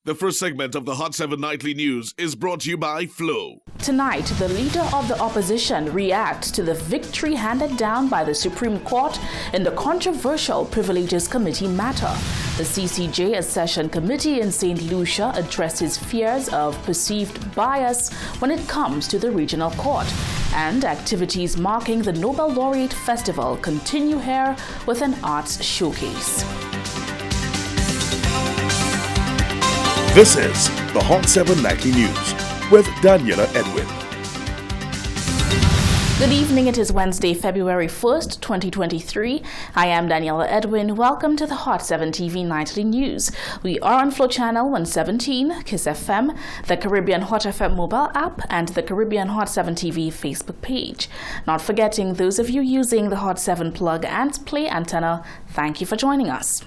The first segment of the Hot 7 Nightly News is brought to you by Flow. Tonight, the leader of the opposition reacts to the victory handed down by the Supreme Court in the controversial Privileges Committee matter. The CCJ, a session committee in St. Lucia, addresses fears of perceived bias when it comes to the regional court. And activities marking the Nobel Laureate Festival continue here with an arts showcase. This is the Hot 7 Nightly News with Daniela Edwin. Good evening. It is Wednesday, February 1st, 2023. I am Daniela Edwin. Welcome to the Hot 7 TV Nightly News. We are on Flow Channel 117, Kiss FM, the Caribbean Hot FM mobile app, and the Caribbean Hot 7 TV Facebook page. Not forgetting those of you using the Hot 7 plug and play antenna, thank you for joining us.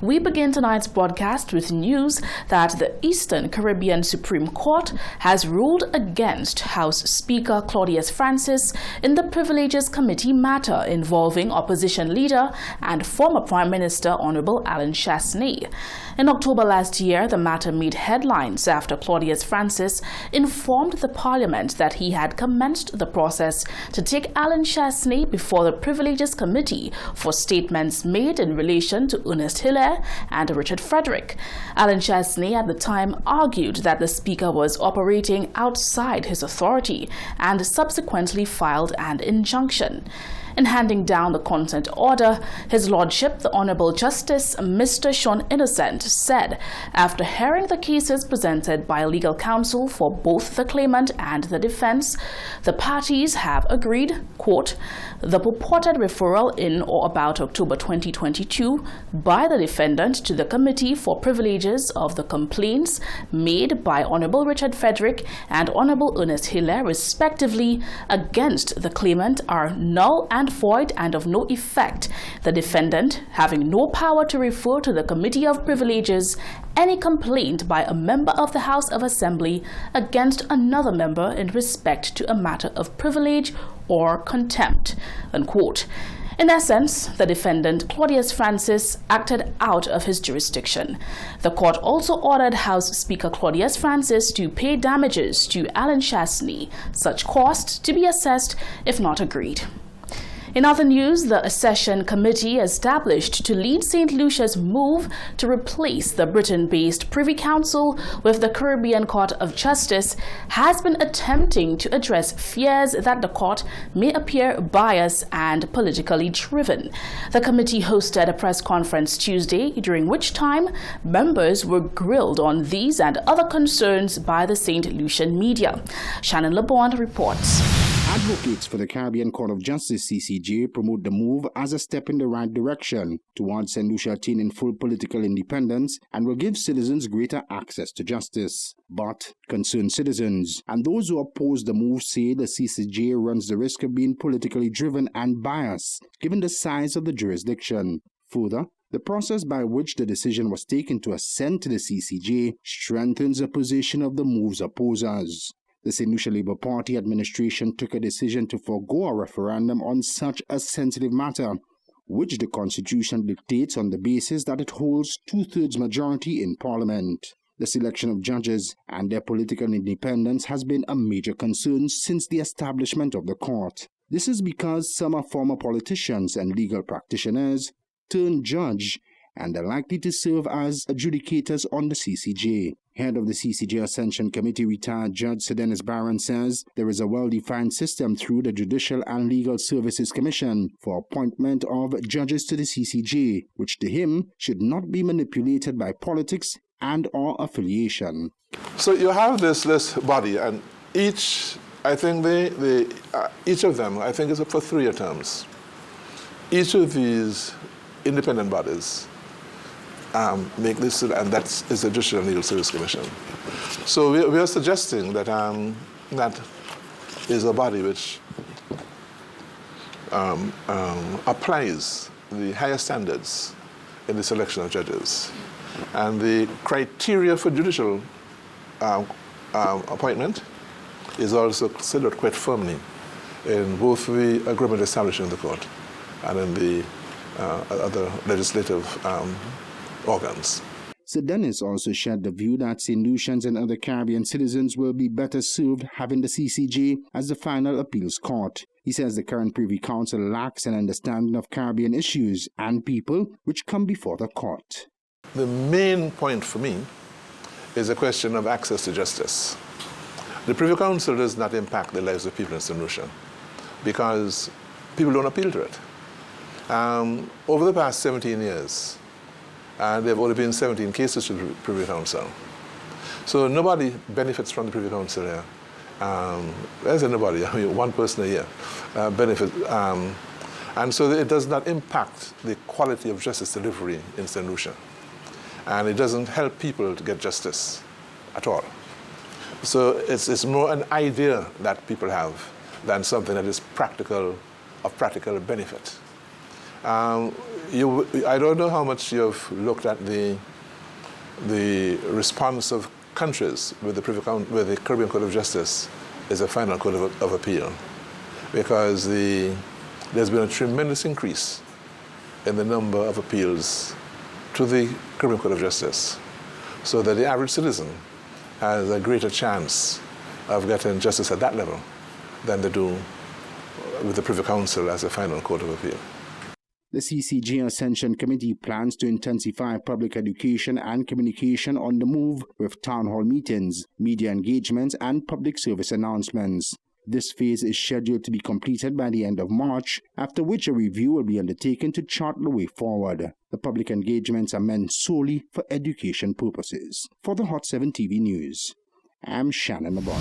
We begin tonight's broadcast with news that the Eastern Caribbean Supreme Court has ruled against House Speaker Claudius Francis in the Privileges Committee matter involving opposition leader and former Prime Minister Honorable Allen Chastanet. In October last year, the matter made headlines after Claudius Francis informed the Parliament that he had commenced the process to take Allen Chastanet before the Privileges Committee for statements made in relation to Ernest Hilaire and Richard Frederick. Allen Chastanet at the time argued that the Speaker was operating outside his authority and subsequently filed an injunction. In handing down the consent order, His Lordship, the Honourable Justice Mr. Sean Innocent, said, after hearing the cases presented by legal counsel for both the claimant and the defence, the parties have agreed, quote, the purported referral in or about October 2022 by the defendant to the Committee for Privileges of the complaints made by Honourable Richard Frederick and Honourable Ernest Hilaire, respectively, against the claimant are null and void and of no effect, the defendant having no power to refer to the Committee of Privileges any complaint by a member of the House of Assembly against another member in respect to a matter of privilege or contempt, unquote. In essence, the defendant, Claudius Francis, acted out of his jurisdiction. The court also ordered House Speaker Claudius Francis to pay damages to Allen Chastanet, such costs to be assessed if not agreed. In other news, the accession committee established to lead St. Lucia's move to replace the Britain-based Privy Council with the Caribbean Court of Justice has been attempting to address fears that the court may appear biased and politically driven. The committee hosted a press conference Tuesday, during which time members were grilled on these and other concerns by the St. Lucian media. Shannon LeBond reports. Advocates for the Caribbean Court of Justice (CCJ) promote the move as a step in the right direction towards St. Lucia attaining full political independence and will give citizens greater access to justice. But concerned citizens and those who oppose the move say the CCJ runs the risk of being politically driven and biased, given the size of the jurisdiction. Further, the process by which the decision was taken to assent to the CCJ strengthens the position of the move's opposers. The St. Lucia Labour Party administration took a decision to forego a referendum on such a sensitive matter, which the Constitution dictates on the basis that it holds two-thirds majority in Parliament. The selection of judges and their political independence has been a major concern since the establishment of the court. This is because some are former politicians and legal practitioners turned judge and are likely to serve as adjudicators on the CCJ. Head of the CCJ Ascension Committee, retired Judge Sir Dennis Barron, says there is a well-defined system through the Judicial and Legal Services Commission for appointment of judges to the CCJ, which to him should not be manipulated by politics and or affiliation. So you have this body, and each of them, I think, is up for 3-year terms. Each of these independent bodies make this, and that is the Judicial and Legal Service Commission. So we are suggesting that that is a body which applies the higher standards in the selection of judges. And the criteria for judicial appointment is also considered quite firmly in both the agreement establishing the court and in the other legislative organs. Sir Dennis also shared the view that St. Lucians and other Caribbean citizens will be better served having the CCJ as the final appeals court. He says the current Privy Council lacks an understanding of Caribbean issues and people which come before the court. The main point for me is a question of access to justice. The Privy Council does not impact the lives of people in St. Lucia because people don't appeal to it. Over the past 17 years, there have only been 17 cases to the Privy Council. So nobody benefits from the Privy Council here. There's nobody, I mean, one person a year benefits. And so it does not impact the quality of justice delivery in St. Lucia. And it doesn't help people to get justice at all. So it's more an idea that people have than something that is practical, of practical benefit. I don't know how much you've looked at the response of countries with the Caribbean Court of Justice is a final court of appeal, because there's been a tremendous increase in the number of appeals to the Caribbean Court of Justice, so that the average citizen has a greater chance of getting justice at that level than they do with the Privy Council as a final court of appeal. The CCJ Ascension Committee plans to intensify public education and communication on the move with town hall meetings, media engagements, and public service announcements. This phase is scheduled to be completed by the end of March, after which a review will be undertaken to chart the way forward. The public engagements are meant solely for education purposes. For the Hot 7 TV News, I'm Shannon Abon.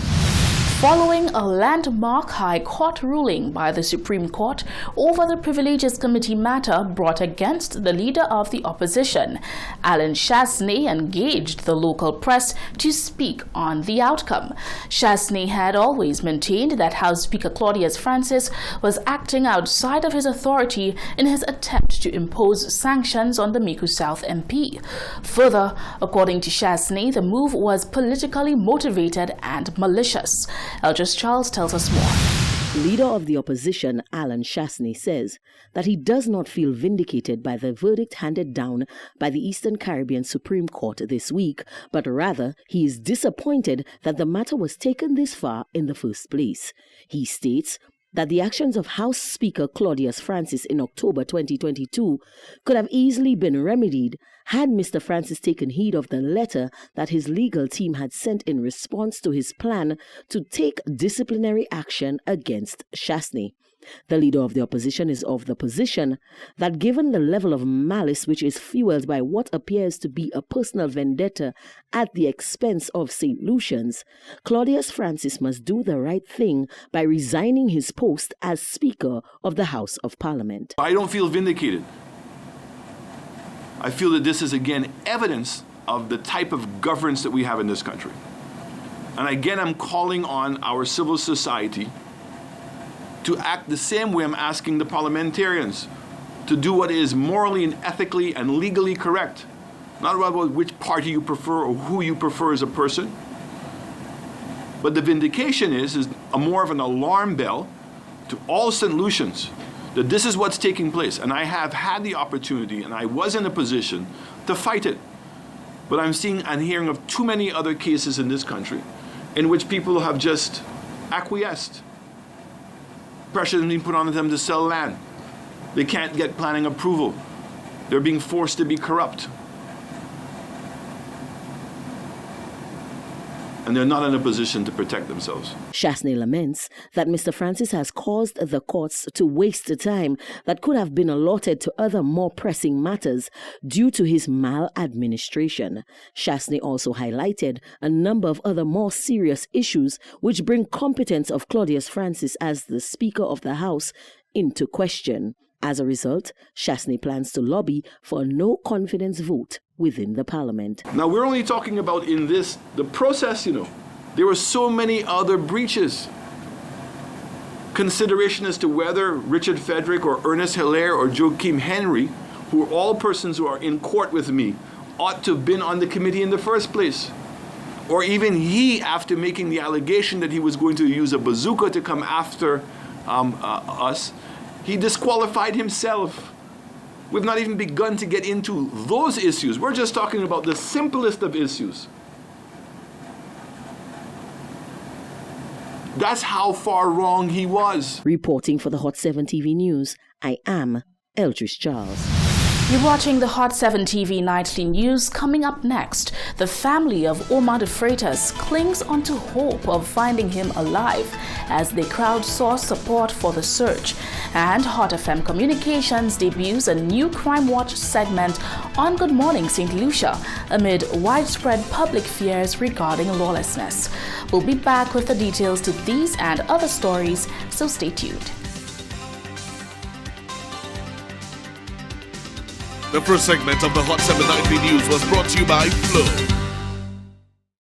Following a landmark High Court ruling by the Supreme Court over the Privileges Committee matter brought against the leader of the opposition, Alan Chastanet engaged the local press to speak on the outcome. Chastanet had always maintained that House Speaker Claudius Francis was acting outside of his authority in his attempt to impose sanctions on the Micoud South MP. Further, according to Chastanet, the move was politically motivated and malicious. Eldris Charles tells us more. Leader of the opposition, Alan Chastanet, says that he does not feel vindicated by the verdict handed down by the Eastern Caribbean Supreme Court this week, but rather he is disappointed that the matter was taken this far in the first place. He states that the actions of House Speaker Claudius Francis in October 2022 could have easily been remedied had Mr. Francis taken heed of the letter that his legal team had sent in response to his plan to take disciplinary action against Chastanet. The leader of the opposition is of the position that given the level of malice which is fueled by what appears to be a personal vendetta at the expense of St. Lucians, Claudius Francis must do the right thing by resigning his post as Speaker of the House of Parliament. I don't feel vindicated. I feel that this is again evidence of the type of governance that we have in this country. And again, I'm calling on our civil society to act the same way I'm asking the parliamentarians to do what is morally and ethically and legally correct. Not about which party you prefer or who you prefer as a person. But the vindication is a more of an alarm bell to all St. Lucians that this is what's taking place. And I have had the opportunity, and I was in a position to fight it. But I'm seeing and hearing of too many other cases in this country in which people have just acquiesced. Pressure is being put on them to sell land. They can't get planning approval. They're being forced to be corrupt. And they're not in a position to protect themselves. Chastanet laments that Mr. Francis has caused the courts to waste time that could have been allotted to other more pressing matters due to his maladministration. Chastanet also highlighted a number of other more serious issues which bring competence of Claudius Francis as the Speaker of the House into question. As a result, Chastanet plans to lobby for a no-confidence vote within the Parliament. Now, we're only talking about in this, the process, there were so many other breaches. Consideration as to whether Richard Frederick or Ernest Hilaire or Joachim Henry, who are all persons who are in court with me, ought to have been on the committee in the first place. Or even he, after making the allegation that he was going to use a bazooka to come after us, he disqualified himself We've not even begun to get into those issues. We're just talking about the simplest of issues. That's how far wrong he was. Reporting for the Hot 7 TV News, I am Eldridge Charles. You're watching the Hot 7 TV Nightly News. Coming up next, the family of Omar de Freitas clings onto hope of finding him alive as they crowdsource support for the search. And Hot FM Communications debuts a new Crime Watch segment on Good Morning St. Lucia amid widespread public fears regarding lawlessness. We'll be back with the details to these and other stories, so stay tuned. The first segment of the Hot 7 Nightly News was brought to you by Flow.